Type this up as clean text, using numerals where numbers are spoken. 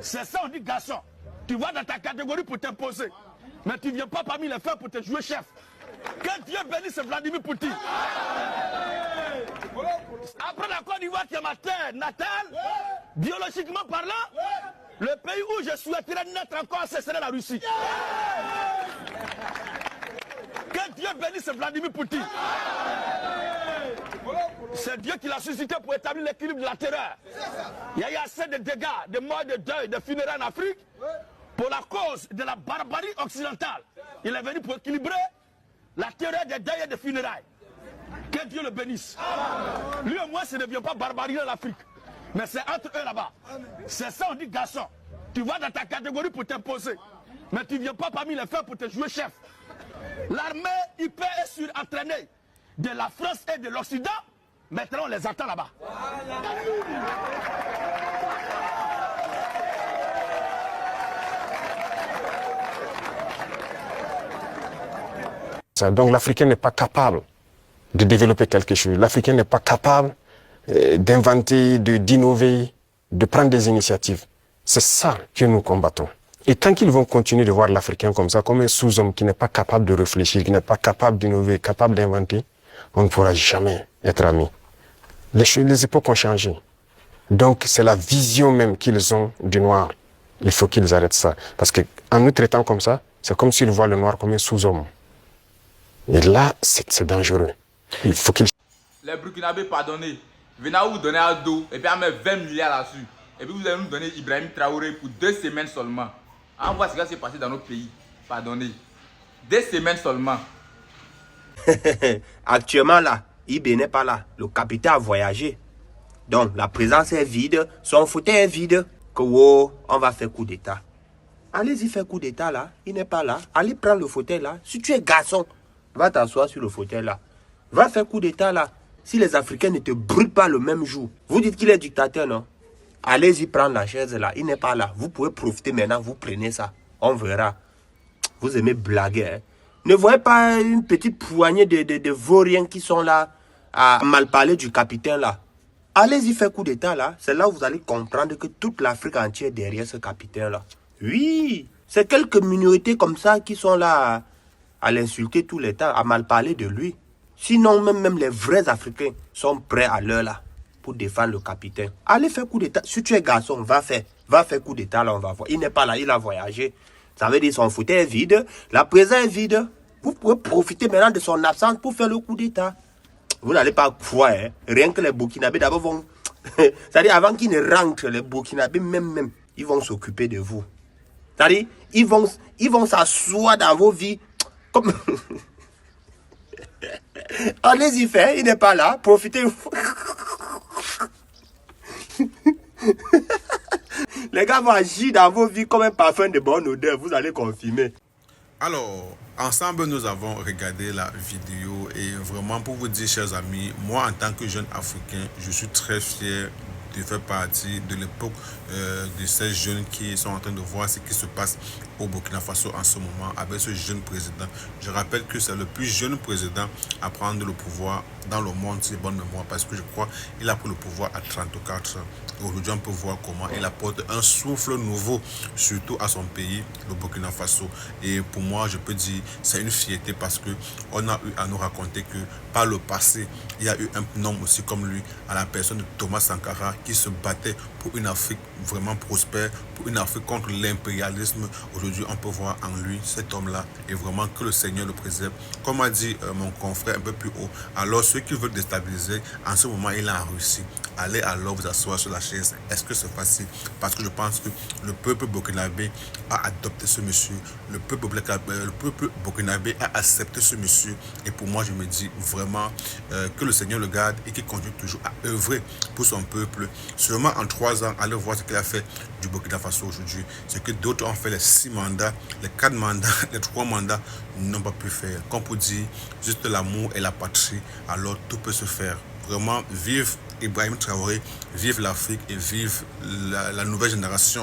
C'est ça, on dit garçon. Tu vas dans ta catégorie pour t'imposer. Mais tu ne viens pas parmi les frères pour te jouer chef. Que Dieu bénisse Vladimir Poutine. Après la Côte d'Ivoire qui est ma terre natale, biologiquement parlant, le pays où je souhaiterais naître encore, ce serait la Russie. Que Dieu bénisse Vladimir Poutine. C'est Dieu qui l'a suscité pour établir l'équilibre de la terreur. Il y a eu assez de dégâts, de morts, de deuil, de funérailles en Afrique. Pour la cause de la barbarie occidentale. Il est venu pour équilibrer la terreur des deuils et des funérailles. Que Dieu le bénisse. Lui et moi, ce ne vient pas barbariser l'Afrique. Mais c'est entre eux là-bas. C'est ça, on dit garçon. Tu vas dans ta catégorie pour t'imposer. Mais tu ne viens pas parmi les frères pour te jouer chef. L'armée hyper et surentraînée de la France et de l'Occident, maintenant on les attend là-bas. Donc l'Africain n'est pas capable de développer quelque chose. L'Africain n'est pas capable d'inventer, d'innover, de prendre des initiatives. C'est ça que nous combattons. Et tant qu'ils vont continuer de voir l'Africain comme ça, comme un sous-homme qui n'est pas capable de réfléchir, qui n'est pas capable d'innover, capable d'inventer, on ne pourra jamais être amis. Les époques ont changé. Donc c'est la vision même qu'ils ont du noir. Il faut qu'ils arrêtent ça. Parce qu'en nous traitant comme ça, c'est comme s'ils voient le noir comme un sous-homme. Et là, c'est dangereux. Il faut qu'ils... Les Burkinabés, pardonnez. Venez à vous donner un dos et puis à mettre 20 milliards là-dessus. Et puis vous allez nous donner Ibrahim Traoré pour 2 semaines seulement. On voit ce qui s'est passé dans notre pays. Pardonnez. 2 semaines seulement. Actuellement là, Ibé n'est pas là. Le capitaine a voyagé. Donc la présence est vide. Son fauteuil est vide. Que wow, on va faire coup d'état. Allez-y faire coup d'état là. Il n'est pas là. Allez prendre le fauteuil là. Si tu es garçon, va t'asseoir sur le fauteuil là. Va faire coup d'état là. Si les Africains ne te brûlent pas le même jour. Vous dites qu'il est dictateur, non? Allez-y prendre la chaise là. Il n'est pas là. Vous pouvez profiter maintenant. Vous prenez ça. On verra. Vous aimez blaguer. Hein? Ne voyez pas une petite poignée de vauriens qui sont là à mal parler du capitaine là. Allez-y faire coup d'état là. C'est là où vous allez comprendre que toute l'Afrique entière est derrière ce capitaine là. Oui. C'est quelques minorités comme ça qui sont là à l'insulter tout le temps, à mal parler de lui. Sinon, même les vrais Africains sont prêts à l'heure là pour défendre le capitaine. Allez faire coup d'état. Si tu es garçon, va faire coup d'état là, on va voir. Il n'est pas là, il a voyagé. Ça veut dire son fauteuil est vide, la présence est vide. Vous pouvez profiter maintenant de son absence pour faire le coup d'état. Vous n'allez pas croire, hein. Rien que les Burkinabés d'abord vont... C'est-à-dire avant qu'ils ne rentrent, les Burkinabés même, ils vont s'occuper de vous. C'est-à-dire, ils vont s'asseoir dans vos vies comme... Allez-y faire, il n'est pas là, profitez. Les gars vont agir dans vos vies comme un parfum de bonne odeur, vous allez confirmer. Alors, ensemble, nous avons regardé la vidéo et vraiment pour vous dire, chers amis, moi en tant que jeune Africain, je suis très fier de faire partie de l'époque de ces jeunes qui sont en train de voir ce qui se passe au Burkina Faso en ce moment avec ce jeune président. Je rappelle que c'est le plus jeune président à prendre le pouvoir dans le monde, c'est bonne mémoire, parce que je crois qu'il a pris le pouvoir à 34 ans. Aujourd'hui, on peut voir comment il apporte un souffle nouveau, surtout à son pays, le Burkina Faso. Et pour moi, je peux dire, c'est une fierté parce que on a eu à nous raconter que par le passé, il y a eu un homme aussi comme lui, à la personne de Thomas Sankara, qui se battait pour une Afrique vraiment prospère, pour une Afrique contre l'impérialisme. Aujourd'hui, on peut voir en lui cet homme-là et vraiment que le Seigneur le préserve. Comme a dit mon confrère un peu plus haut, alors ceux qui veulent déstabiliser, en ce moment, il est en Russie. Allez alors vous asseoir sur la chaise. Est-ce que c'est facile? Parce que je pense que le peuple burkinabé a adopté ce monsieur. Le peuple burkinabé a accepté ce monsieur. Et pour moi, je me dis vraiment que le Seigneur le garde et qu'il continue toujours à œuvrer pour son peuple. Seulement en 3 ans, allez voir ce qu'il a fait du Burkina Faso aujourd'hui. C'est que d'autres ont fait les 6 mandats, les 4 mandats, les 3 mandats n'ont pas pu faire. Comme pour dire, juste l'amour et la patrie, alors tout peut se faire. Vraiment, vive Ibrahim Traoré, vive l'Afrique et vive la nouvelle génération.